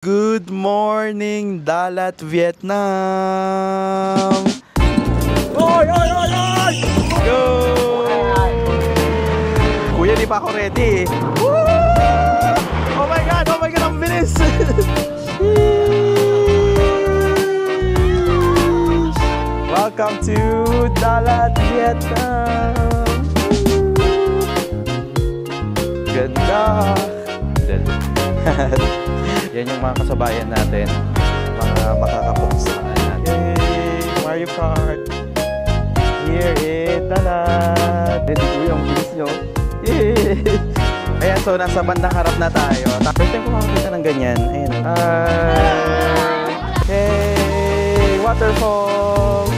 Good morning, Dalat, Vietnam! Oy, oy, oy, oy! Go! Kuya, di pa ako ready. Woo! Oh my God, ang bilis! Welcome to Dalat, Vietnam! Ganda! Yan yung mga kasabayan natin, mga makakapuksaan natin. Yay! Mario Kart! Here in Dalat! Hindi ko yung bilis nyo. Yay! Ayan, so nasa bandang harap na tayo. First time ko makakita ng ganyan. Ayan. Hey! Waterfall!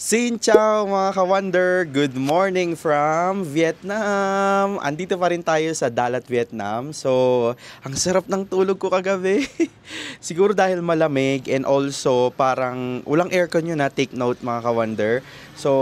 Xin chào mga ka-wonder! Good morning from Vietnam! Andito pa rin tayo sa Dalat, Vietnam. So, ang sarap ng tulog ko kagabi. Siguro dahil malamig and also parang walang aircon yun na, take note mga ka-wonder. So,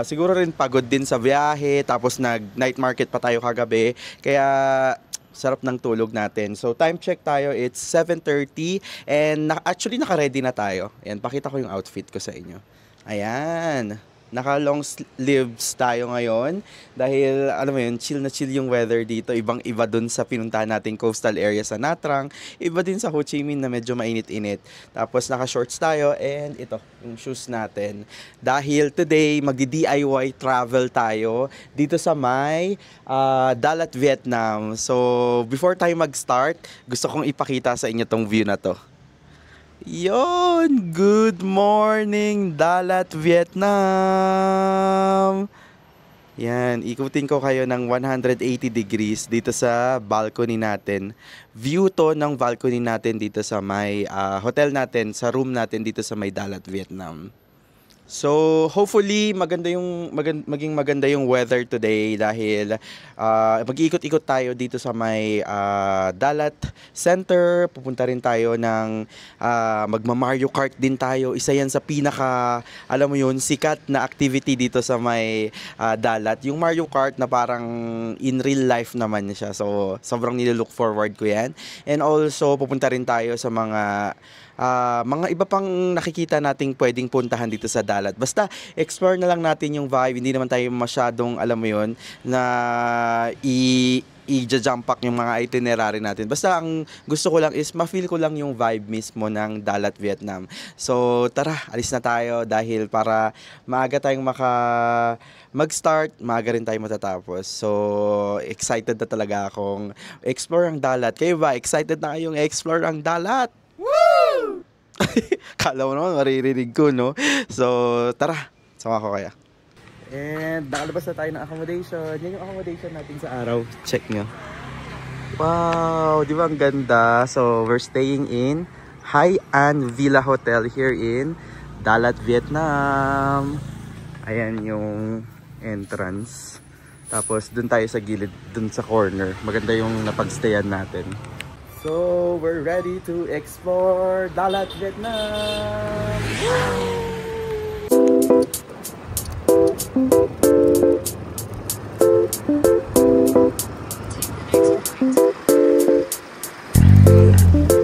siguro rin pagod din sa biyahe, tapos nag-night market pa tayo kagabi. Kaya, sarap ng tulog natin. So, time check tayo, it's 7:30 and actually naka-ready na tayo. Ayan, pakita ko yung outfit ko sa inyo. Ayan, naka-long sleeves tayo ngayon dahil, alam mo yun, chill na chill yung weather dito. Ibang-iba dun sa pinuntahan nating coastal area sa Nha Trang. Iba din sa Ho Chi Minh na medyo mainit-init. Tapos naka-shorts tayo and ito, yung shoes natin. Dahil today, magdi-DIY travel tayo dito sa may Dalat, Vietnam. So, before tayo mag-start, gusto kong ipakita sa inyo tong view na to. Yon, good morning Dalat, Vietnam. Yan, ikutin ko kayo ng 180 degrees dito sa balcony natin. View to ng balcony natin dito sa may hotel natin, sa room natin dito sa may Dalat, Vietnam. So, hopefully maging maganda yung weather today dahil mag-iikot-ikot tayo dito sa may Dalat Center. Pupunta rin tayo ng magma-Mario Kart din tayo. Isa yan sa pinaka, alam mo yun, sikat na activity dito sa may Dalat. Yung Mario Kart na parang in real life naman siya. So, sobrang nililook forward ko yan. And also, pupunta rin tayo sa mga iba pang nakikita nating pwedeng puntahan dito sa Dalat. Basta explore na lang natin yung vibe. Hindi naman tayo masyadong, alam mo yun, na i-jump pack yung mga itinerary natin. Basta ang gusto ko lang is ma-feel ko lang yung vibe mismo ng Dalat, Vietnam. So tara, alis na tayo dahil para maaga tayong mag-start, maaga rin tayo matatapos. So excited na talaga akong explore ang Dalat. Kayo ba? Excited na kayong explore ang Dalat? Woo! Kala mo naman, maririnig ko, no? So, tara, sama ko kaya. And nakalabas na tayo ng accommodation. Yan yung accommodation natin sa araw. Check nyo. Wow, di ba ang ganda? So, we're staying in Hai An Villa Hotel here in Dalat, Vietnam. Ayan yung entrance. Tapos, dun tayo sa gilid, dun sa corner. Maganda yung napagstayan natin. So, we're ready to explore Dalat, Vietnam!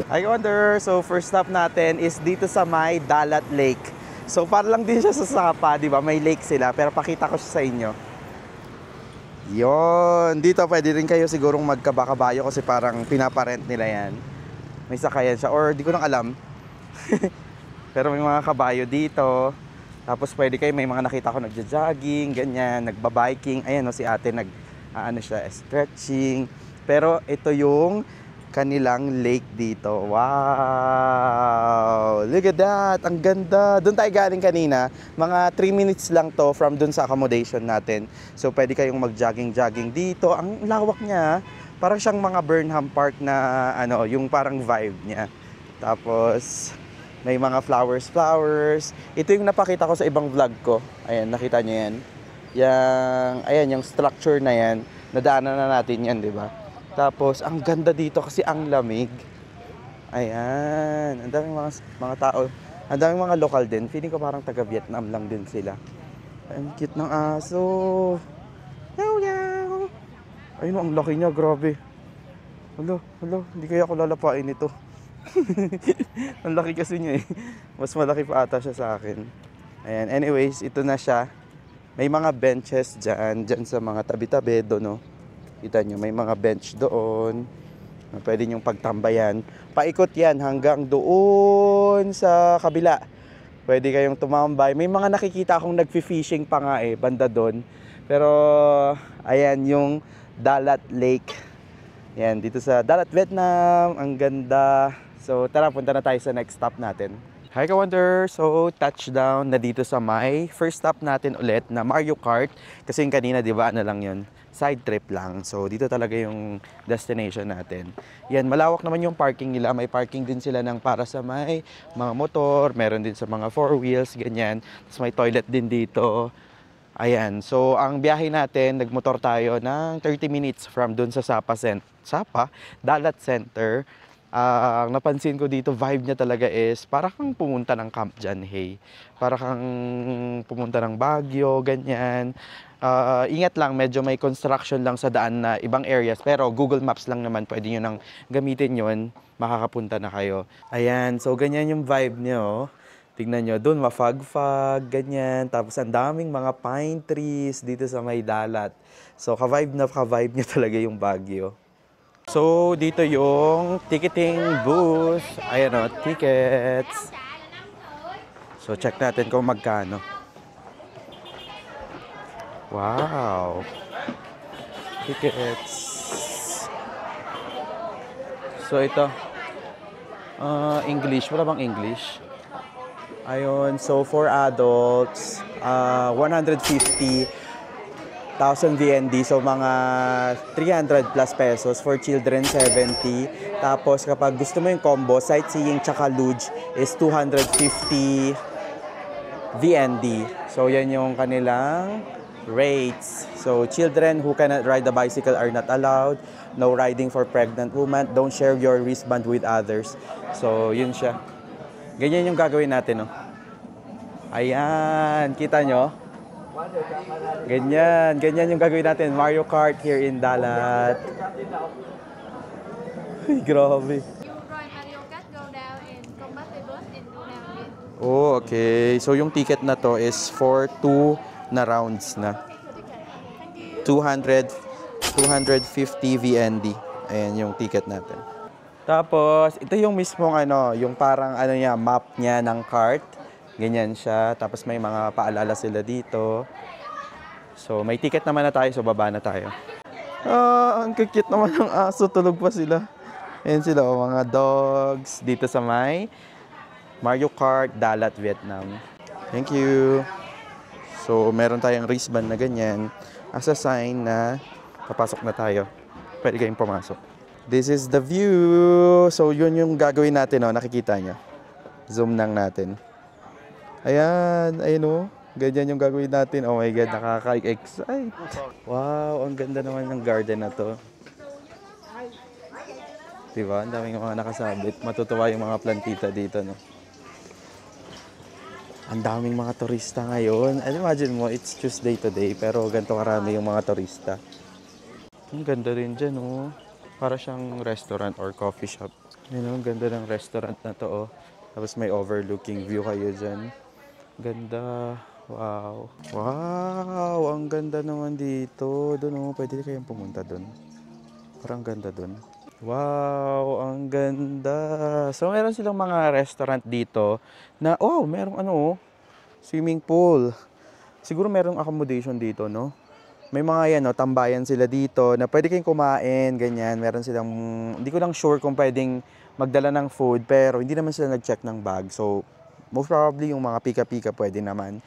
I wonder, so first stop natin is dito sa may Dalat Lake. So, para lang din siya sa Sapa, di ba? May lake sila, pero pakita ko siya sa inyo. Yon, dito pwede rin kayo sigurong magkabakabayo kasi parang pinaparent nila yan. May sakayan siya or di ko nang alam. Pero may mga kabayo dito. Tapos pwede kayo, may mga nakita ko nagja-jogging, ganyan, nagba-biking. Ayan no, si ate ano siya, stretching. Pero ito yung kanilang lake dito. Wow! Look at that! Ang ganda! Doon tayo galing kanina. Mga 3 minutes lang to from doon sa accommodation natin. So, pwede kayong mag-jogging-jogging dito. Ang lawak niya. Parang siyang mga Burnham Park na, ano, yung parang vibe niya. Tapos, may mga flowers. Ito yung napakita ko sa ibang vlog ko. Ayan, nakita niyo yan. Ayan, yung structure na yan. Nadaanan na natin yan, di ba? Tapos, ang ganda dito kasi ang lamig. Ayan. Ang daming mga tao. Ang daming mga lokal din. Feeling ko parang taga-Vietnam lang din sila. Ang cute ng aso. Yaw, yaw. Ayun, ang laki niya. Grabe. Hindi kaya ako lalapain ito. Ang laki kasi niya eh. Mas malaki pa ata siya sa akin. Ayan, anyways, ito na siya. May mga benches dyan sa mga tabi-tabi doon, no? Kita nyo, may mga bench doon. Pwede nyong pagtambayan. Paikot yan hanggang doon sa kabila. Pwede kayong tumambay. May mga nakikita akong nagfi-fishing pa nga eh, banda doon. Pero, ayan yung Dalat Lake. Yan, dito sa Dalat, Vietnam. Ang ganda. So, tara, punta na tayo sa next stop natin. Hi, Ka-Wonder! So, touchdown na dito sa may first stop natin ulit na Mario Kart. Kasi yung kanina, di ba, ano lang yun? Side trip lang. So, dito talaga yung destination natin. Yan, malawak naman yung parking nila. May parking din sila ng para sa may mga motor. Meron din sa mga four wheels, ganyan. Tapos may toilet din dito. Ayan. So, ang biyahe natin, nagmotor tayo ng 30 minutes from dun sa Dalat Center. Ang napansin ko dito, vibe niya talaga is para kang pumunta ng Camp John Hay. Para kang pumunta ng Baguio, ganyan. Ingat lang, medyo may construction lang sa daan na ibang areas. Pero Google Maps lang naman, pwede nyo nang gamitin yon, makakapunta na kayo. Ayan, so ganyan yung vibe nyo. Tignan nyo, dun mafag-fag, ganyan. Tapos ang daming mga pine trees dito sa may dalat. So ka-vibe niya talaga yung Baguio. So, dito yung ticketing booth. Ayan o, tickets. So, check natin kung magkano. Wow! Tickets. So, ito. English. Wala bang English? Ayun. So, for adults, 150,000 VND, so mga 300 plus pesos. For children, 70. Tapos kapag gusto mo yung combo, sightseeing tsaka luge is 250 VND. So yan yung kanilang rates. So children who cannot ride the bicycle are not allowed. No riding for pregnant women. Don't share your wristband with others. So yun siya. Ganyan yung gagawin natin, no? Ayan, kita nyo? Ganyan yung gagawin natin. Mario Kart here in Dalat. Ay, grabe. You ride Mario Kart, go down and come back the bus and go down again. Oh, okay. So yung ticket na to is for 2 na rounds na. 250 VND. Ayan yung ticket natin. Tapos, ito yung mismong yung parang niya, map niya ng kart. Ganyan siya. Tapos may mga paalala sila dito. So, may ticket naman na tayo. So, baba na tayo. Ang cute naman ng aso. Tulog pa sila. Ayan sila, mga dogs. Dito sa may Mario Kart, Dalat, Vietnam. Thank you. So, meron tayong wristband na ganyan. As a sign na papasok na tayo. Pwede kayong pumasok. This is the view. So, yun yung gagawin natin. Nakikita nyo. Zoom lang natin. Ayan, ayun ganyan yung gagawin natin. Oh my God, nakaka-excite. Wow, ang ganda naman ng garden na to. Diba? Ang daming mga nakasabit. Matutuwa yung mga plantita dito, no? Ang daming mga turista ngayon. And imagine mo, it's Tuesday today, pero ganito karami yung mga turista. Ang ganda rin dyan, oh. Para siyang restaurant or coffee shop. Ang ganda ng restaurant na to, oh. Tapos may overlooking view kayo dyan. Ganda. Wow. Wow, ang ganda naman dito. Doon, pwede kayong pumunta doon. Parang ganda doon. Wow, ang ganda. So, meron silang mga restaurant dito na, merong swimming pool. Siguro merong accommodation dito, no? May mga tambayan sila dito na pwede kayong kumain, ganyan. Meron silang, hindi ko lang sure kung pwedeng magdala ng food, pero hindi naman sila nag-check ng bag. So, most probably yung mga pika-pika pwede naman.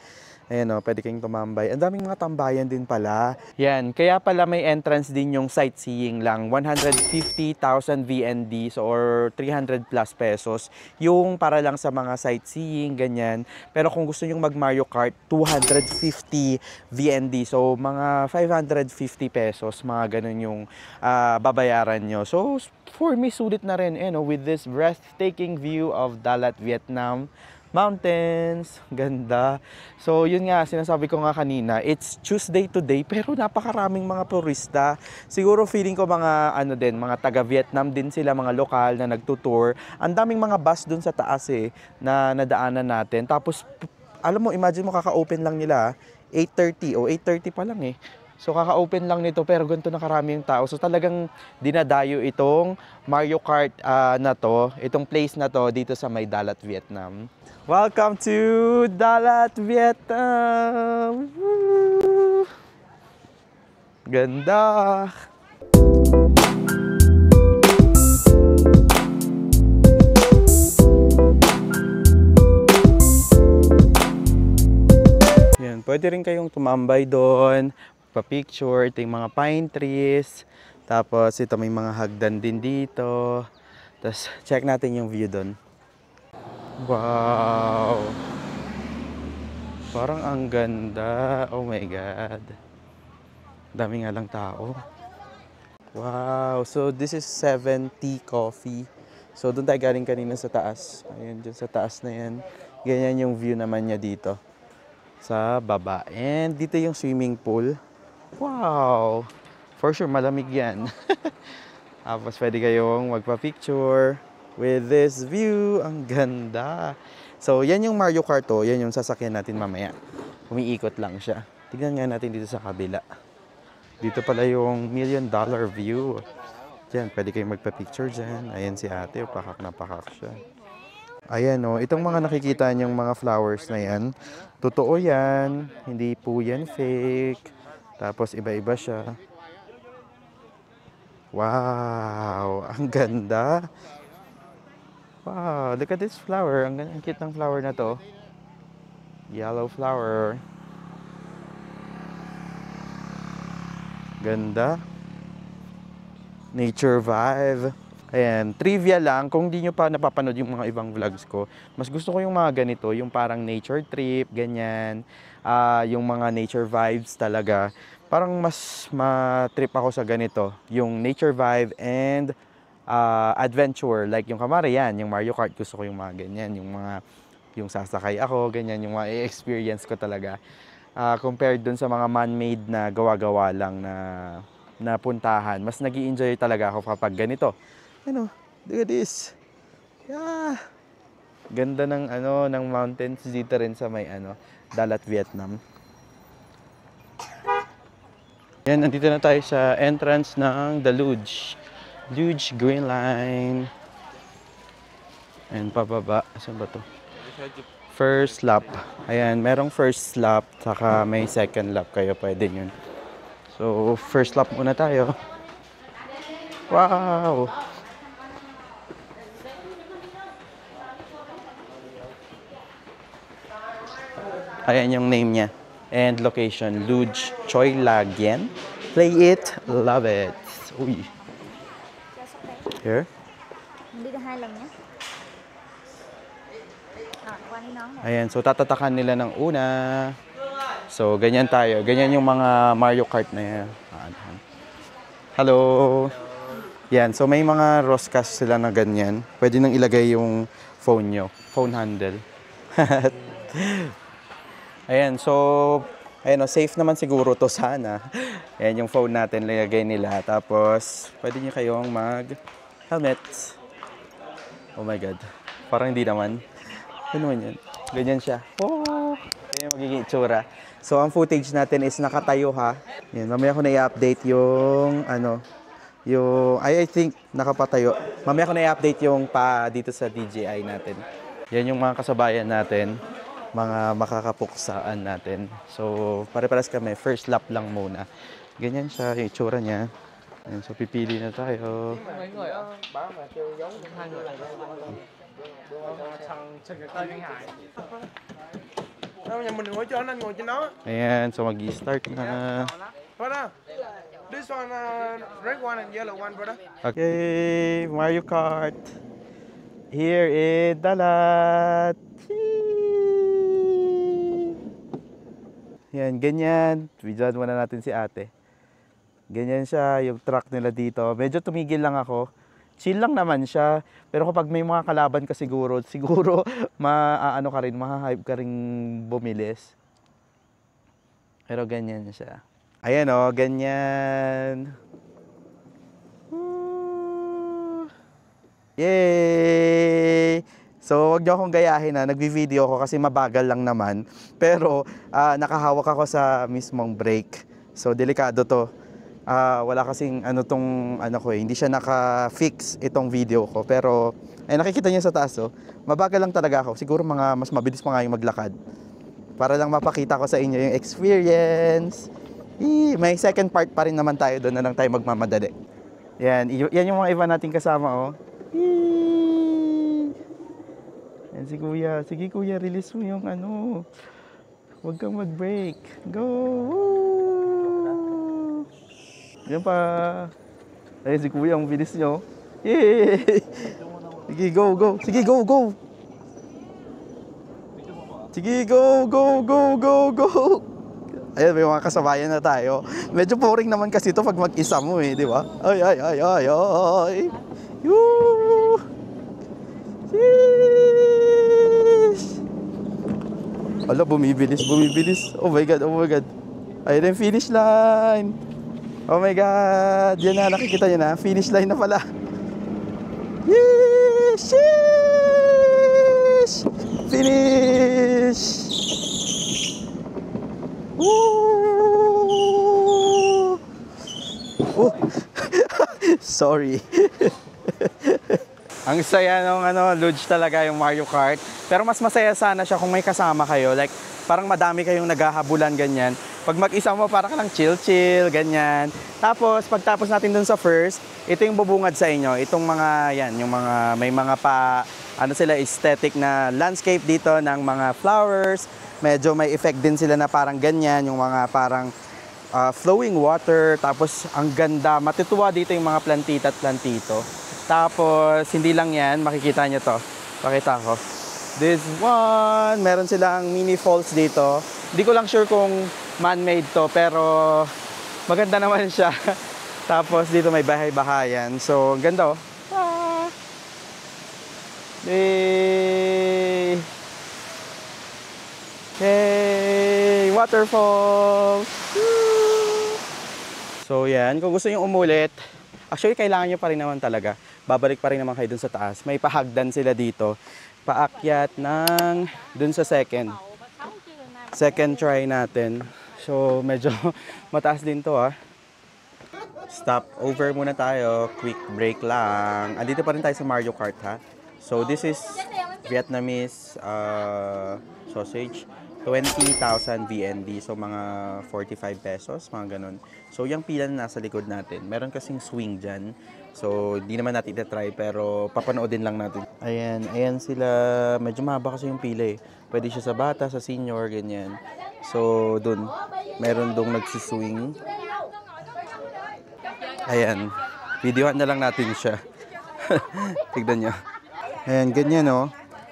Ayan pwede kayong tumambay. Ang daming mga tambayan din pala. Yan, kaya pala may entrance din yung sightseeing lang. 150,000 VND or 300 plus pesos. Yung para lang sa mga sightseeing, ganyan. Pero kung gusto nyo mag Mario Kart, 250 VND. So, mga 550 pesos, mga ganun yung babayaran nyo. So, for me, sulit na rin, with this breathtaking view of Dalat, Vietnam. mountains, ganda. So yun nga, sinasabi ko nga kanina, it's Tuesday today pero napakaraming mga turista. Siguro feeling ko mga ano din, mga taga Vietnam din sila, mga lokal na nagtutour. Ang daming mga bus dun sa taas na nadaanan natin. Tapos alam mo, imagine mo kaka-open lang nila 8:30 o 8:30 pa lang So kaka-open lang nito pero ganito na karami yung tao. So talagang dinadayo itong Mario Kart na to, itong place na to dito sa may Dalat, Vietnam. Welcome to Dalat, Vietnam! Woo! Ganda! Yan, pwede rin kayong tumambay doon, pa-picture, ito yung mga pine trees. Tapos ito may mga hagdan din dito. Tapos check natin yung view doon. Wow! Parang ang ganda. Oh my God. Dami nga lang tao. Wow! So this is 7 Tea Coffee. So doon tayo galing kanina sa taas. Ayun, dyan sa taas na yan. Ganyan yung view naman niya dito. Sa baba. And dito yung swimming pool. Wow! For sure, malamig yan. Tapos pwede kayong magpa-picture with this view. Ang ganda. So, yan yung Mario Kart to. Yan yung sasakyan natin mamaya. Umiikot lang siya. Tignan nga natin dito sa kabila. Dito pala yung $1 million view. Diyan, pwede kayong magpa-picture dyan. Ayan si ate. Pakak na pakak siya. Ayan o. Itong mga nakikita niyong mga flowers na yan. Totoo yan. Hindi po yan fake. Tapos iba-iba siya. Wow! Ang ganda! Wow! Look at this flower. Ang cute ng flower na to. Yellow flower. Ganda. Nature vibe. Ayan, trivia lang, kung di nyo pa napapanood yung mga ibang vlogs ko, mas gusto ko yung mga ganito, yung parang nature trip, ganyan, yung mga nature vibes talaga. Parang mas ma-trip ako sa ganito, yung nature vibe and adventure, like yung kamari yan, yung Mario Kart, gusto ko yung mga ganyan, yung sasakay ako, ganyan, yung mga experience ko talaga. Compared dun sa mga man-made na gawa-gawa lang na puntahan, mas nag-i-enjoy talaga ako kapag ganito. Ano, look at this. Yeah. Ganda ng ng mountains dito rin sa may Dalat, Vietnam. Yan, nandito na tayo sa entrance ng The Luge. Luge Green Line. Ayan, pababa. Saan ba to? First lap. Ayan, merong first lap, saka may second lap kayo, pwede yun. So, first lap muna tayo. Wow! Ayan yung name niya. And location, Luge Choi Lagien. Play it, love it. Uy. Here. Hindi na hai lang niya. Ayan, so tatatakan nila ng una. So, ganyan tayo. Ganyan yung mga Mario Kart na yan. Hello. Yan, so may mga Roscas sila na ganyan. Pwede nang ilagay yung phone nyo. Phone handle. Ayan, so, ayan, safe naman siguro to sana. Ayan yung phone natin, lagay nila. Tapos, pwede nyo kayong mag-helmet. Oh my God. Parang hindi naman. Ano naman yan? Ganyan siya. Oh! Ayan yung magiging itsura. So, ang footage natin is nakatayo ha. Ayan, mamaya ko na i-update yung, I think, nakapatayo. Mamaya ko na i-update yung pa dito sa DJI natin. Yan yung mga kasabayan natin. Mga makakapuksaan natin. So, pare-pares kami. First lap lang muna. Ganyan siya, yung itsura niya. Ayan, so, pipili na tayo. Ayan, so mag-i-start na. This one, red one and yellow one, brother. Okay, Mario Kart. Here in Dalat. Yan, ganyan. Videoan muna natin si ate. Ganyan siya, yung truck nila dito. Medyo tumigil lang ako. chill lang naman siya. Pero kapag may mga kalaban ka siguro maaano ka rin, mahahype ka rin bumilis. Pero ganyan siya. Ayan o, ganyan. Yay! So, wag niyo akong gayahin na, nagvi-video ko kasi mabagal lang naman. Pero, nakahawak ako sa mismong brake. So, delikado to. Wala kasing hindi siya naka-fix itong video ko. Pero, nakikita niyo sa taas, oh. Mabagal lang talaga ako. Siguro mas mabilis pa nga yung maglakad. Para lang mapakita ko sa inyo yung experience. May second part pa rin naman tayo, doon na lang tayo magmamadali. Yan yung mga iba nating kasama, oh. Yan si Kuya. Sige Kuya, release mo yung Huwag kang mag-break. Go! Yan pa. Ayun si Kuya, ang bilis nyo. Yay! Sige, go, go. Sige, go, go. Sige, go, go, go, go, go. Ayun, may mga kasabayan na tayo. Medyo boring naman kasi ito pag mag-isa mo di ba? Ay, ay, ay, ay, ay. Yoo! Sheesh! Ala, bumibilis. Oh my God, oh my God. Ayun yung finish line. Oh my God. Yan na, nakikita nyo na. Finish line na pala. Yee! Sheesh! Finish! Woo! Oh! Sorry. Ang saya ng luge talaga yung Mario Kart. Pero mas masaya sana siya kung may kasama kayo. Like, parang madami kayong naghahabulan, ganyan. Pag mag-isa mo, parang ka lang chill-chill, ganyan. Tapos, pagtapos natin dun sa first, ito yung bubungad sa inyo. Itong mga, yung mga, may mga aesthetic na landscape dito ng mga flowers. Medyo may effect din sila na parang ganyan, yung mga parang flowing water. Tapos, ang ganda. Matutuwa dito yung mga plantita at plantito. Tapos, hindi lang yan. Makikita nyo to. Pakita ko. This one. Meron silang mini falls dito. Hindi ko lang sure kung man-made to. Pero, maganda naman siya. Tapos, dito may bahay-bahayan. So, ganda oh. Yay! Yay! Waterfall! So, yan. Kung gusto nyo umulit, actually, kailangan nyo pa rin naman talaga. Babalik pa rin naman kayo dun sa taas. May pahagdan sila dito. Paakyat ng dun sa second try natin. So, medyo mataas din to Stop over muna tayo. Quick break lang. Andito pa rin tayo sa Mario Kart So, this is Vietnamese sausage. 20,000 VND. So, mga 45 pesos. Mga ganun. So, yung pila na nasa likod natin. Meron kasing swing dyan. So, di naman natin ita-try. Pero, papanoodin lang natin. Ayan. Ayan sila. Medyo mahaba kasi yung pila Pwede siya sa bata, sa senior, ganyan. So, dun. Meron dong nagsiswing. Ayan. Videohan na lang natin siya. Tignan nyo. Ayan, ganyan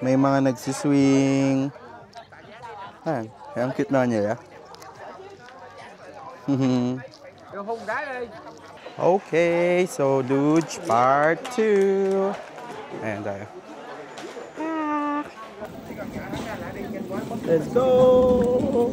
May mga nagsiswing. Ayan, ang cute na niya. Okay, so luge part 2. Ayan tayo. Let's go!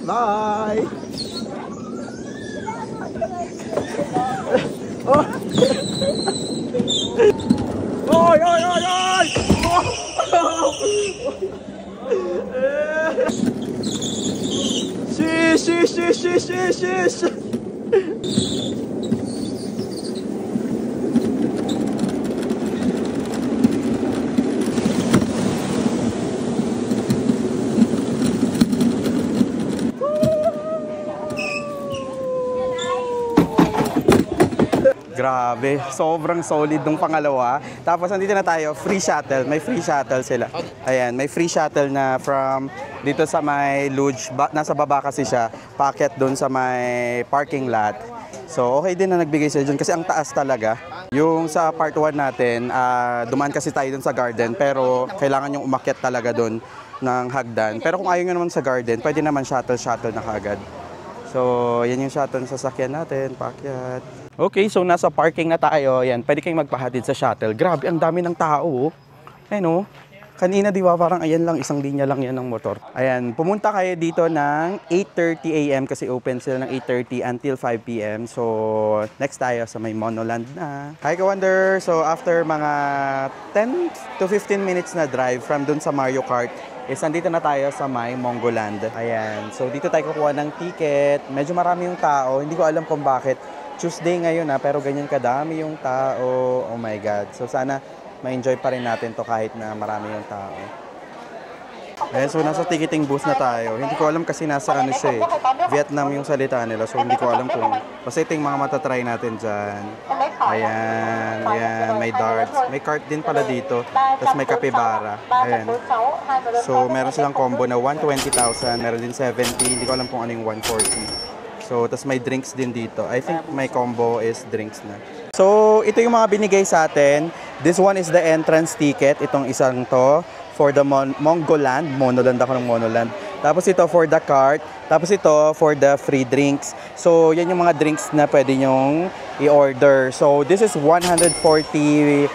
Bye! Oh! Oy, oy, oy, oy! Shish! Grabe, sobrang solid nung pangalawa. Tapos andito na tayo, free shuttle. May free shuttle sila. Ayan, may free shuttle na from dito sa may luge. Nasa baba kasi siya, packet doon sa may parking lot. So, okay din na nagbigay sila dyan kasi ang taas talaga. Yung sa part 1 natin, dumaan kasi tayo dun sa garden pero kailangan yung umakyat talaga dun ng hagdan. Pero kung ayaw nyo naman sa garden, pwede naman shuttle na kaagad. So, yan yung shuttle na sasakyan natin, paakyat. Okay, so nasa parking na tayo. Yan, pwede kayong magpahatid sa shuttle. Grabe, ang dami ng tao. Ayun, kanina di ba parang ayan lang, isang linya lang yan ng motor. Ayan, pumunta kayo dito ng 8:30 AM kasi open sila ng 8:30 until 5 PM. So, next tayo sa may Monoland na. Hi, Ka-Wonder! So, after mga 10 to 15 minutes na drive from dun sa Mario Kart, nandito na tayo sa may Mongoland. Ayan, so dito tayo kukuha ng ticket. Medyo marami yung tao, hindi ko alam kung bakit. Tuesday ngayon pero ganyan kadami yung tao. Oh my God. So, sana ma-enjoy pa rin natin to kahit na marami yung tao. Ayan, so nasa ticketing booth na tayo. Hindi ko alam kasi nasa siya Vietnam yung salita nila. So hindi ko alam kung basta ito yung mga matatry natin dyan. Ayan, ayan, may darts. May cart din pala dito. Tapos may capybara. Ayan. So meron silang combo na 120,000. Meron din 70. Hindi ko alam kung ano yung 140. So, tapos may drinks din dito. I think may combo is drinks na. So, ito yung mga binigay sa atin. This one is the entrance ticket. Itong isang to for the Mongoland. Monoland ako ng Monoland. Tapos ito for the cart. Tapos ito for the free drinks. So, yan yung mga drinks na pwede nyong i-order. So, this is 140,000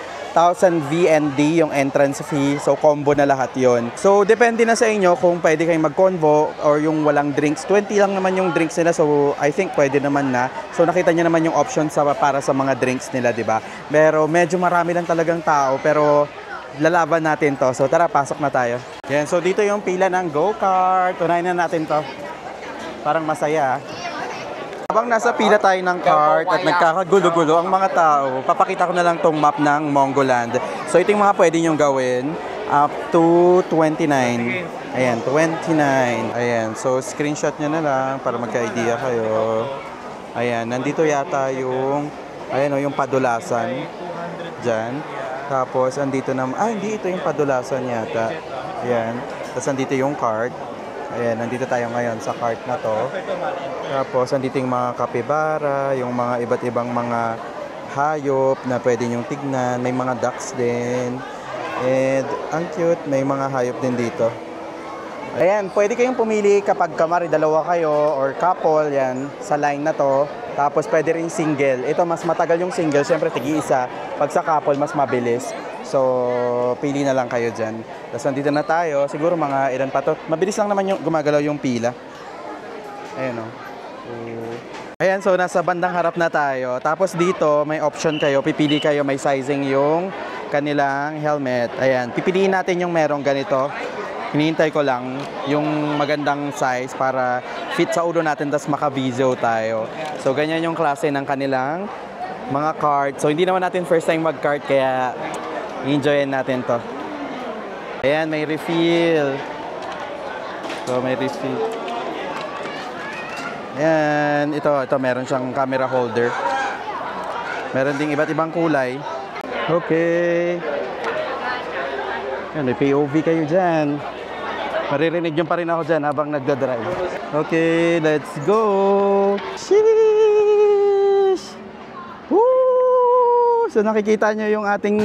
VND yung entrance fee. So, combo na lahat yon. So, depende na sa inyo kung pwede kayong mag-convo or yung walang drinks. 20 lang naman yung drinks nila. So, I think pwede naman na. So, nakita nyo naman yung options para sa mga drinks nila, di ba? Pero medyo marami lang talagang tao. Pero lalaban natin to. So, tara, pasok na tayo. Yan. So, dito yung pila ng go-kart. Unahin na natin to. Parang masaya. Habang nasa pila tayo ng cart at nagkakagulo-gulo ang mga tao, papakita ko na lang tong map ng Mongoland. So ito yung mga pwede nyong gawin up to 29. Ayan, 29. Ayan, so screenshot nyo na lang para magka-idea kayo. Ayan, nandito yata yung, ayan yung padulasan dyan. Tapos andito na, hindi ito yung padulasan yata. Ayan, tapos andito yung cart. Ayan, nandito tayo ngayon sa cart na to. Tapos, nandito yung mga capybara, yung mga iba't ibang mga hayop na pwede nyong tignan. May mga ducks din. And, ang cute, may mga hayop din dito. Ayan, pwede kayong pumili kapag kamari, dalawa kayo or couple, yan, sa line na to. Tapos, pwede rin single. Ito, mas matagal yung single. Siyempre, tigi-isa. Pag sa couple, mas mabilis. So, pili na lang kayo dyan. Tapos nandito na tayo. Siguro mga ilan pa to. Mabilis lang naman yung gumagalaw yung pila. Ayan o. Ayan, so nasa bandang harap na tayo. Tapos dito, may option kayo. Pipili kayo, may sizing yung kanilang helmet. Ayan, pipiliin natin yung merong ganito. Hinihintay ko lang yung magandang size para fit sa ulo natin. Tapos maka-video tayo. So, ganyan yung klase ng kanilang mga cart. So, hindi naman natin first time mag-cart kaya enjoyin natin to. Ayan, may refill. So, may refill. Ayan, ito meron siyang camera holder. Meron ding iba't ibang kulay. Okay. Ayan, may POV kayo dyan. Maririnig nyo pa rin ako dyan habang nagdadrive. Okay, let's go! Sheesh! Woo! So, nakikita nyo yung ating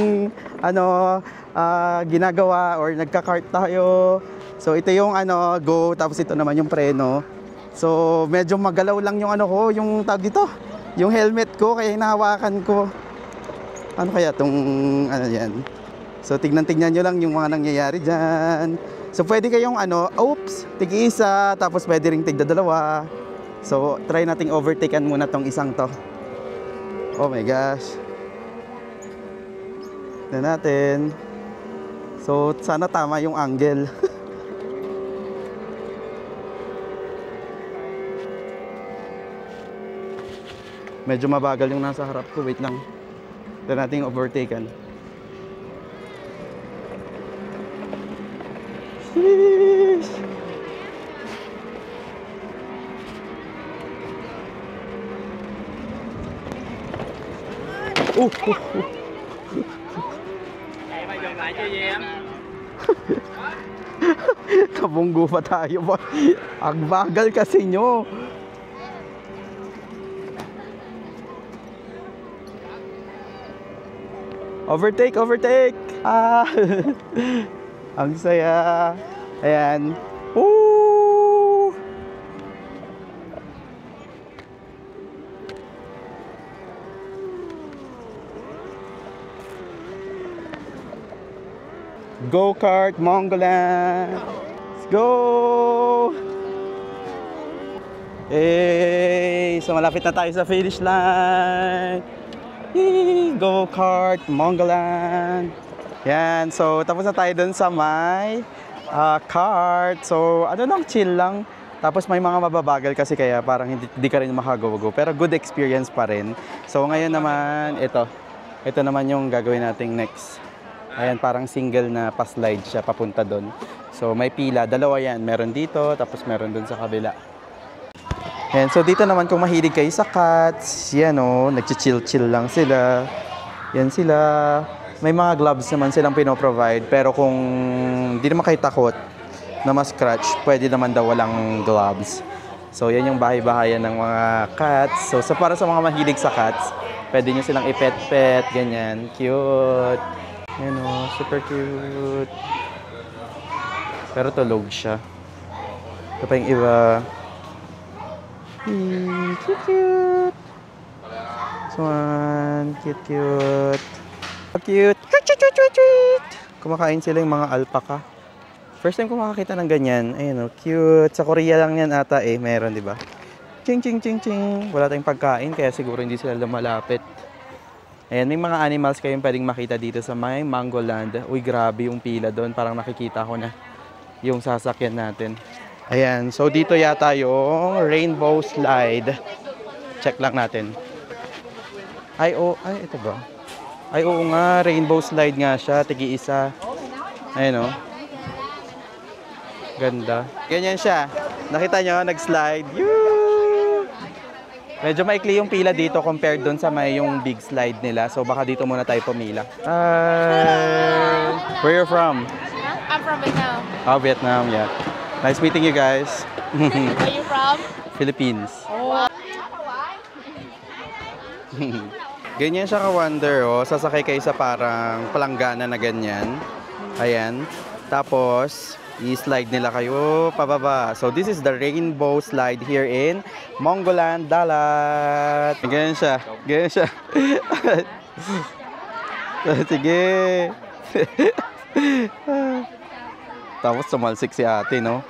ginagawa or nagka-cart tayo. So ito yung go, tapos ito naman yung preno. So medyo magalaw lang yung yung tawag dito, yung helmet ko kaya hinahawakan ko. Ano kaya tong yan. So tignan-tignan nyo lang yung mga nangyayari diyan. So pwede kayong tig-isa, tapos pwede ring tigda-dalawa. So try nating overtaken muna tong isang to. Oh my gosh. Na natin. So, sana tama yung angle. Medyo mabagal yung nasa harap ko. Wait lang. Ito natin overtaken. Sheesh! Kabunggo pa tayo ba? Ang bagal kasi nyo. Overtake, overtake! Ah! Ang saya! Ayan. Woo! Go-kart, Mongoland! Let's go! Hey! So malapit na tayo sa finish line! Yee! Go-kart, Mongoland! Yan, so tapos na tayo dun sa may kart. So ano lang, chill lang. Tapos may mga mababagal kasi kaya parang hindi ka rin makago-go. Pero good experience pa rin. So ngayon naman, ito naman yung gagawin nating next. Ayan, parang single na pa-slide siya papunta doon. So may pila, dalawa yan. Meron dito, tapos meron doon sa kabila. Ayan, so dito naman kung mahilig kayo sa cats, yan o, nagchichill-chill lang sila. Yan sila. May mga gloves naman silang pinoprovide, pero kung hindi naman kayo takot na ma-scratch, pwede naman daw walang gloves. So yan yung bahay-bahayan ng mga cats. So para sa mga mahilig sa cats, pwede nyo silang ipet-pet, ganyan. Cute. Yan o, super cute. Pero tulog siya. Ito pa yung iba. Cute, cute. This one, cute, cute. Cute. Kumakain sila yung mga alpaca. First time ko makakita ng ganyan. Ayun o, cute. Sa Korea lang yan ata meron, di ba? Ching, ching, ching, ching. Wala tayong pagkain, kaya siguro hindi sila lumalapit. Ayan, may mga animals kayong pwedeng makita dito sa may Mongoland. Uy, grabe yung pila doon. Parang nakikita ko na yung sasakyan natin. Ayan, so dito yata yung rainbow slide. Check lang natin. Ay, ito ba? Ay, oo nga, rainbow slide nga siya. Tigi-isa. Ayan o. Ganda. Ganyan siya. Nakita nyo, nag-slide. Yoo! Medyo maikli yung pila dito compared doon sa may yung big slide nila. So baka dito muna tayo pumila. Where you from? I'm from Vietnam. Oh, Vietnam, yeah. Nice meeting you guys. Where you from? Philippines. Oh. Ganyan siya ka-wonder, oh. Sasakay kayo sa parang palanggana na ganyan. Ayan. Tapos, i-slide nila kayo pababa. So, this is the rainbow slide here in Mongoland, Dalat. Ganyan siya. Ganyan siya. Sige. Tapos, sumalsik si ate, no?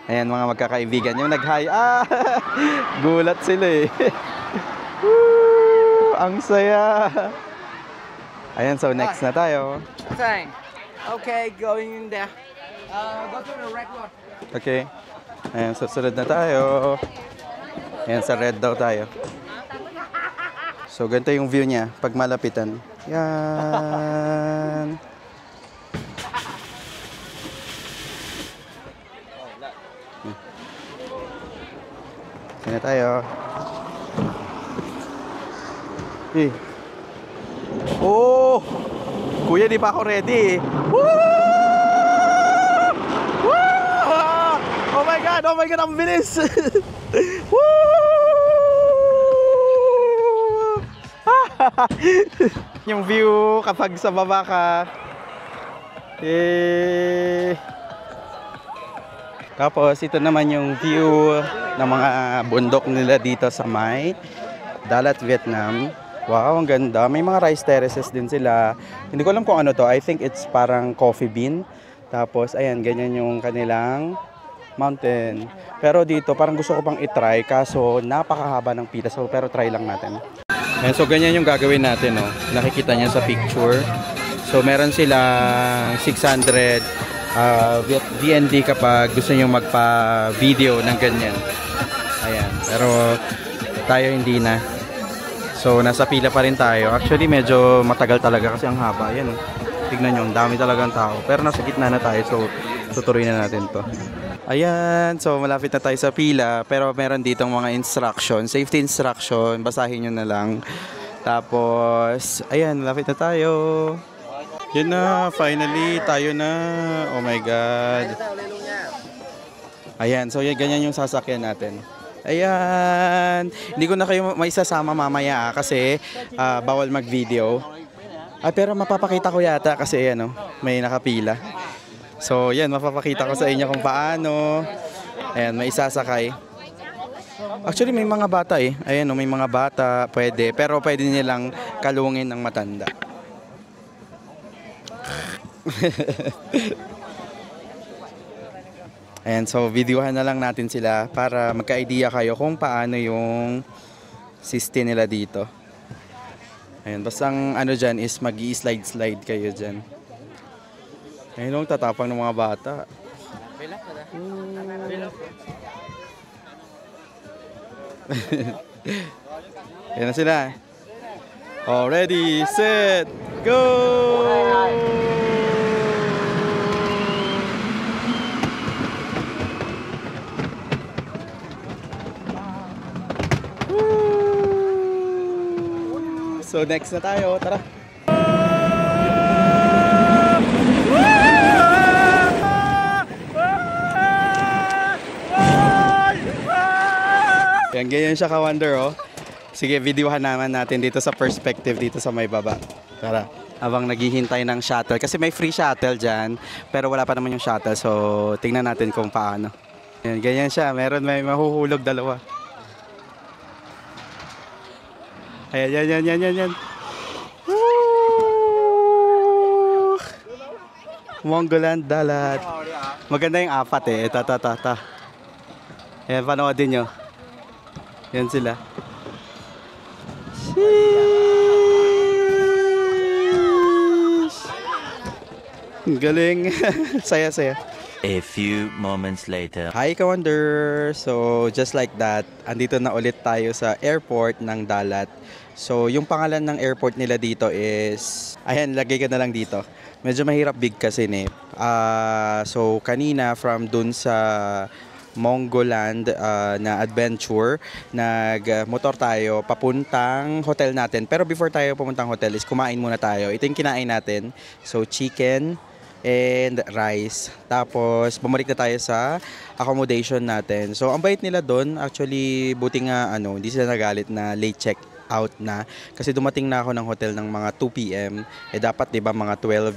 Ayan, mga magkakaibigan. Yung nag-hi. Gulat sila eh. Woo! Ang saya. Ayan, so next na tayo. Okay, going in there. Go to the red one. Okay. Ayan, susunod na tayo. Ayan, sa red daw tayo. So, ganito yung view niya pag malapitan. Yan. Ayan na tayo. Eh. Oh! Kuya, di pa ako ready. Woo! Woo! Oh my God, ang bilis. Woo! Yung view kapag sa baba ka. Eh. Tapos ito naman yung view ng mga bundok nila dito sa may Dalat, Vietnam. Wow, ang ganda. May mga rice terraces din sila. Hindi ko alam kung ano to. I think it's parang coffee bean. Tapos, ayan, ganyan yung kanilang mountain. Pero dito, parang gusto ko pang itry. Kaso, napakahaba ng pila. So, pero try lang natin. Ayan, so, ganyan yung gagawin natin. No? Nakikita niya sa picture. So, meron silang 600 VND kapag gusto nyo magpa-video ng ganyan. Ayan. Pero, tayo hindi na. So, nasa pila pa rin tayo. Actually, medyo matagal talaga kasi ang haba. Ayan, tignan nyo, ang dami talagang tao. Pero nasa gitna na tayo, so tutuloy na natin to. Ayan, so malapit na tayo sa pila. Pero meron ditong mga instruction, safety instruction. Basahin nyo na lang. Tapos, ayan, malapit na tayo. Yun na, finally, tayo na. Oh my God. Ayan, so ganyan yung sasakyan natin. Ayan. Hindi ko na kayo maisasama mamaya kasi bawal mag-video. Pero mapapakita ko yata kasi ano, may nakapila. So yan, mapapakita ko sa inyo kung paano. Ayan, may isasakay. Actually may mga bata eh. Ayan, may mga bata, pwede. Pero pwede nilang kalungin ng matanda. Ayan, so videohan na lang natin sila para magka-idea kayo kung paano yung system nila dito. Ayan, basta ang ano dyan is mag-i-slide-slide kayo dyan. Ayun yung tatapang ng mga bata. Ayan na sila. Oh, ready, set, go! So next na tayo, tara. Yan, ganyan siya ka-wonder, oh. Sige, videohan naman natin dito sa perspective dito sa may baba. Tara. Habang naghihintay ng shuttle. Kasi may free shuttle dyan, pero wala pa naman yung shuttle. So, tingnan natin kung paano. Yan, ganyan siya. May mahuhulog dalawa. Ayan, yan. Woo! Mongoland Dalat. Maganda yung apat eh. Ta. Ayan, panoodin nyo. Yan sila. Sheesh! Galing. Saya. A few moments later. Hi, Ka-Wonder! So, just like that, andito na ulit tayo sa airport ng Dalat. So, yung pangalan ng airport nila dito is... Ayan, lagay ka na lang dito. Medyo mahirap big kasi eh. So, kanina from dun sa Mongoland na adventure, nag-motor tayo papuntang hotel natin. Pero before tayo pumuntang hotel is kumain muna tayo. Ito yung kinain natin. So, chicken and rice. Tapos, bumalik na tayo sa accommodation natin. So, ang bait nila doon, actually, buti nga, hindi sila nagalit na late check out na. Kasi dumating na ako ng hotel ng mga 2 p.m. Dapat, di ba, mga 12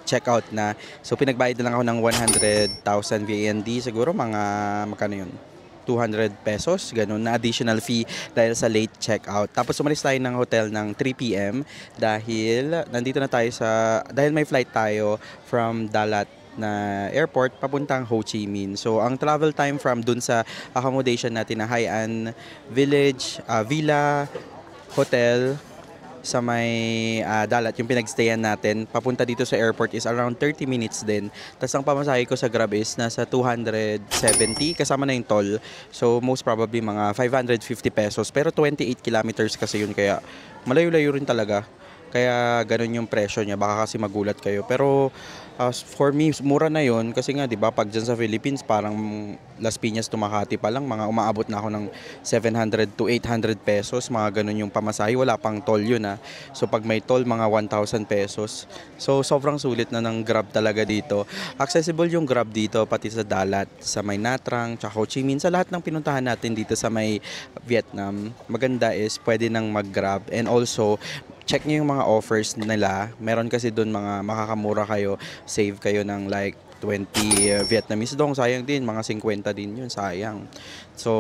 check-out na. So, pinagbayad na lang ako ng 100,000 VND. Siguro, magkano yun? 200 pesos, ganun, na additional fee dahil sa late checkout. Tapos umalis tayo ng hotel ng 3 p.m. dahil nandito na tayo dahil may flight tayo from Dalat na airport papuntang Ho Chi Minh. So, ang travel time from dun sa accommodation natin na Hai An Village, Villa, Hotel, sa may Dalat, yung pinagstayan natin, papunta dito sa airport is around 30 minutes din. Tapos ang pamasahe ko sa Grab is nasa 270, kasama na yung toll. So most probably mga 550 pesos. Pero 28 kilometers kasi yun, kaya malayo-layo rin talaga. Kaya ganun yung presyo niya, baka kasi magulat kayo. Pero for me, mura na yun kasi nga, di ba, pag dyan sa Philippines, parang Las Piñas to Makati pa lang, mga umaabot na ako ng 700 to 800 pesos, mga ganun yung pamasahe. Wala pang toll yun So pag may toll, mga 1,000 pesos. So sobrang sulit na ng Grab talaga dito. Accessible yung Grab dito, pati sa Dalat, sa may Nha Trang, tsaka Ho Chi Minh, sa lahat ng pinuntahan natin dito sa may Vietnam. Maganda is pwede nang mag-Grab, and also check nyo yung mga offers nila. Meron kasi doon mga makakamura kayo. Save kayo ng like 20 Vietnamese dong. Sayang din, mga 50 din yun. Sayang. So,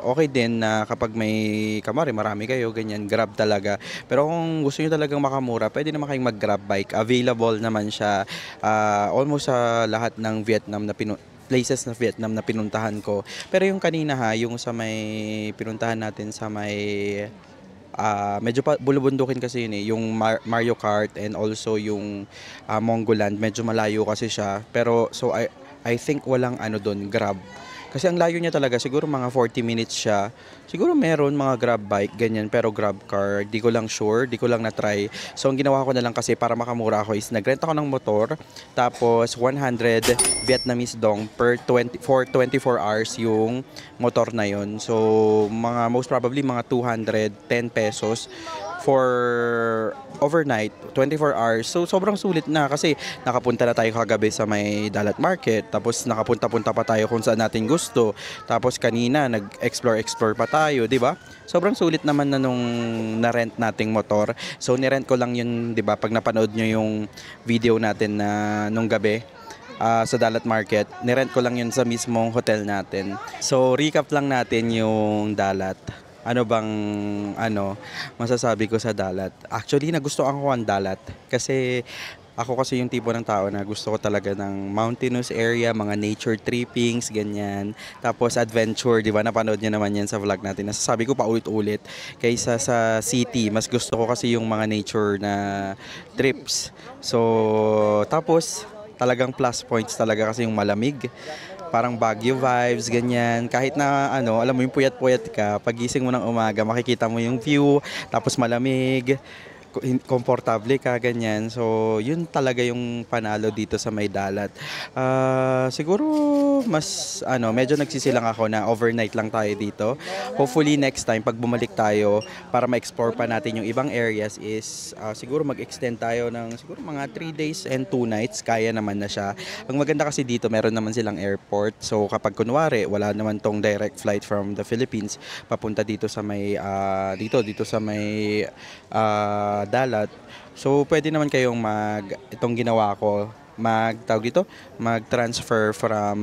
okay din na kapag may kamari, marami kayo, ganyan, Grab talaga. Pero kung gusto nyo talagang makamura, pwede naman kayong mag-Grab bike. Available naman siya almost sa lahat ng Vietnam na places na Vietnam na pinuntahan ko. Pero yung kanina yung sa may pinuntahan natin sa may medyo bulubundukin kasi yun yung Mario Kart, and also yung Mongoland, medyo malayo kasi siya. Pero so I think walang doon, Grab. Kasi ang layo niya talaga, siguro mga 40 minutes siya. Siguro meron mga Grab bike, ganyan, pero Grab car, di ko lang sure, di ko lang na-try. So ang ginawa ko na lang kasi para makamura ako is nagrent ako ng motor, tapos 100 Vietnamese dong for 24 hours yung motor na yon. So most probably mga 210 pesos for overnight, 24 hours. So sobrang sulit na kasi nakapunta na tayo kagabi sa may Dalat Market, tapos nakapunta-punta pa tayo kung saan natin gusto. Tapos kanina nag-explore pa tayo, 'di ba? Sobrang sulit naman na nung na-rent nating motor. So ni-rent ko lang 'yun, 'di ba? Pag napanood nyo yung video natin na nung gabi, sa Dalat Market, ni-rent ko lang 'yun sa mismong hotel natin. So recap lang natin yung Dalat. Ano bang masasabi ko sa Dalat? Actually, nagustuhan ko ang Dalat kasi ako kasi yung tipo ng tao na gusto ko talaga ng mountainous area, mga nature trippings, ganyan. Tapos adventure, di ba? Napanood niyo naman yan sa vlog natin. Nasasabi ko pa ulit-ulit kaysa sa city. Mas gusto ko kasi yung mga nature na trips. So, tapos talagang plus points talaga kasi yung malamig. Parang Baguio vibes, ganyan. Kahit na alam mo yung puyat-puyat ka, pagising mo ng umaga, makikita mo yung view, tapos malamig, komportable ka, ganyan. So, yun talaga yung panalo dito sa may Dalat. Siguro, mas, medyo nagsisilang ako na overnight lang tayo dito. Hopefully, next time, pag bumalik tayo, para ma-explore pa natin yung ibang areas is, siguro mag-extend tayo ng siguro mga 3 days and 2 nights. Kaya naman na siya. Ang maganda kasi dito, meron naman silang airport. So, kapag kunwari, wala naman tong direct flight from the Philippines, papunta dito sa may, dito sa may, Dalat. So, pwede naman kayong itong ginawa ko, mag-transfer from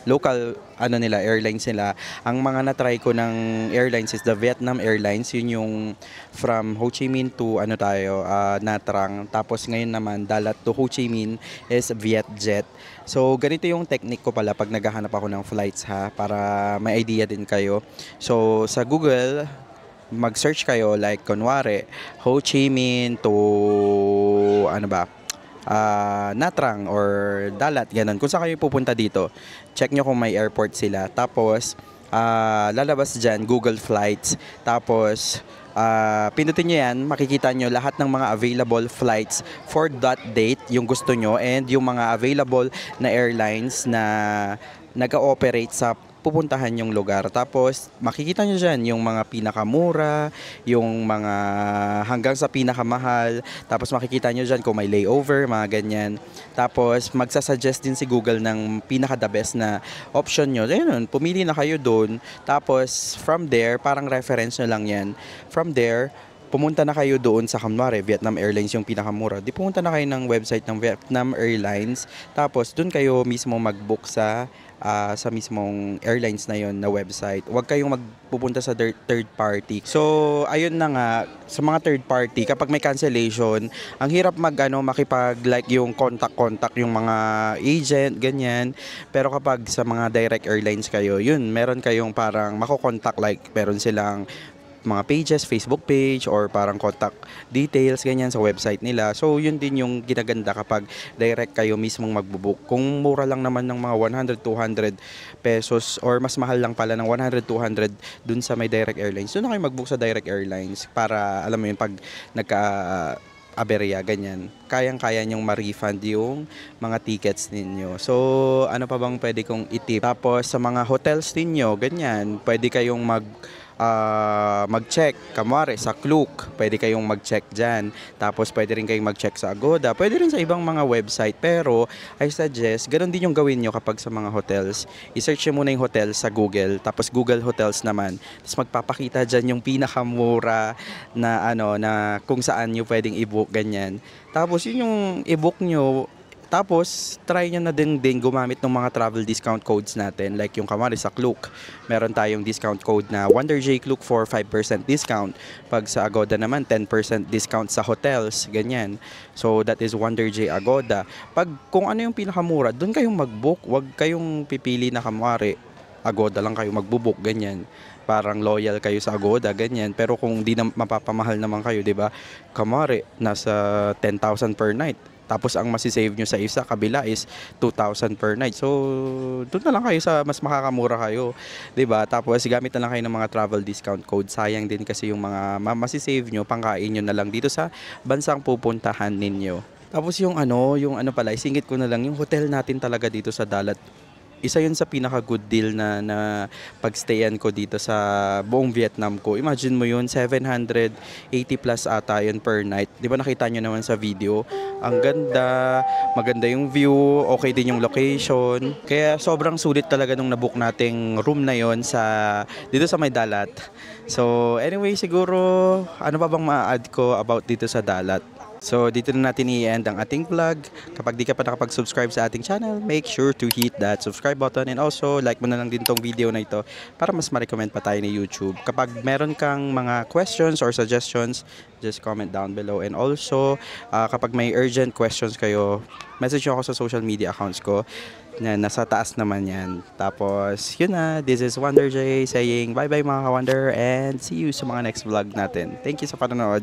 local, airlines nila. Ang mga na-try ko ng airlines is the Vietnam Airlines, yun yung from Ho Chi Minh to, Nha Trang. Tapos ngayon naman, Dalat to Ho Chi Minh is Vietjet. So, ganito yung technique ko pala pag naghahanap ako ng flights para may idea din kayo. So, sa Google, mag-search kayo like kunwari Ho Chi Minh to Nha Trang or Dalat, ganun. Kung saan kayo pupunta dito, check nyo kung may airport sila. Tapos lalabas dyan Google Flights. Tapos pindutin nyo yan, makikita nyo lahat ng mga available flights for that date, yung gusto nyo, and yung mga available na airlines na nag-ooperate sa pupuntahan yung lugar. Tapos makikita nyo dyan yung mga pinakamura, yung mga hanggang sa pinakamahal. Tapos makikita nyo dyan kung may layover, mga ganyan. Tapos magsasuggest din si Google ng pinaka-the best na option nyo. Ayun, pumili na kayo doon. Tapos from there, parang reference nyo lang yan. From there, pumunta na kayo doon sa kunwari, Vietnam Airlines yung pinakamura. Di pumunta na kayo ng website ng Vietnam Airlines. Tapos doon kayo mismo mag-book sa mismong airlines na yon na website. Huwag kayong magpupunta sa third party. So, ayun na nga, sa mga third party, kapag may cancellation, ang hirap makipag like yung contact yung mga agent, ganyan. Pero kapag sa mga direct airlines kayo, yun, meron kayong parang makokontak, like meron silang mga pages, Facebook page, or parang contact details, ganyan sa website nila. So, yun din yung ginaganda kapag direct kayo mismong magbubook. Kung mura lang naman ng mga 100, 200 pesos, or mas mahal lang pala ng 100, 200 dun sa may direct airlines, dun na kayo magbook sa direct airlines para, alam mo yun, pag aberya, ganyan, kayang-kaya nyong ma-refund yung mga tickets ninyo. So, ano pa bang pwede kong itip? Tapos, sa mga hotels ninyo, ganyan, pwede kayong mag-check, kamari sa Klook, pwede kayong mag-check dyan. Tapos pwede rin kayong mag-check sa Agoda, pwede rin sa ibang mga website. Pero I suggest, ganun din yung gawin nyo kapag sa mga hotels. I-search nyo muna yung hotel sa Google, tapos Google Hotels naman. Tapos magpapakita dyan yung pinakamura na na kung saan nyo pwedeng i-book, ganyan. Tapos yun yung i-book nyo. Tapos, try nyo na din gumamit ng mga travel discount codes natin. Like yung kamari sa Klook, meron tayong discount code na WonderJ Klook for 5% discount. Pag sa Agoda naman, 10% discount sa hotels, ganyan. So, that is WonderJ Agoda. Pag kung ano yung pinakamura, doon kayong mag-book. Huwag kayong pipili na kamari, Agoda lang kayo magbo-book, ganyan. Parang loyal kayo sa Agoda, ganyan. Pero kung di na mapapamahal naman kayo, di ba? Kamari, nasa 10,000 per night. Tapos ang masisave nyo sa isa, kabila is 2,000 per night. So, doon na lang kayo sa mas makakamura kayo. 'Di ba? Tapos gamit na lang kayo ng mga travel discount code. Sayang din kasi yung mga masisave nyo, pangkain nyo na lang dito sa bansang pupuntahan ninyo. Tapos yung pala, isingit ko na lang, yung hotel natin talaga dito sa Dalat isa yun sa pinaka-good deal na pagstayan ko dito sa buong Vietnam ko. Imagine mo yun, 780 plus ata yun per night. Di ba nakita nyo naman sa video? Ang ganda, maganda yung view, okay din yung location. Kaya sobrang sulit talaga nung nabook nating room na yon dito sa may dalat. So anyway, siguro ano pa bang ma-add ko about dito sa dalat? So dito na natin i-end ang ating vlog. Kapag di ka pa nakapag-subscribe sa ating channel, make sure to hit that subscribe button and also like mo na lang din tong video na ito para mas ma-recommend pa tayo ni YouTube. Kapag meron kang mga questions or suggestions, just comment down below. And also, kapag may urgent questions kayo, message nyo ako sa social media accounts ko. Nasa taas naman yan. Tapos, yun na. This is Wonder J saying bye-bye mga ka-Wonder and see you sa mga next vlog natin. Thank you sa panonood.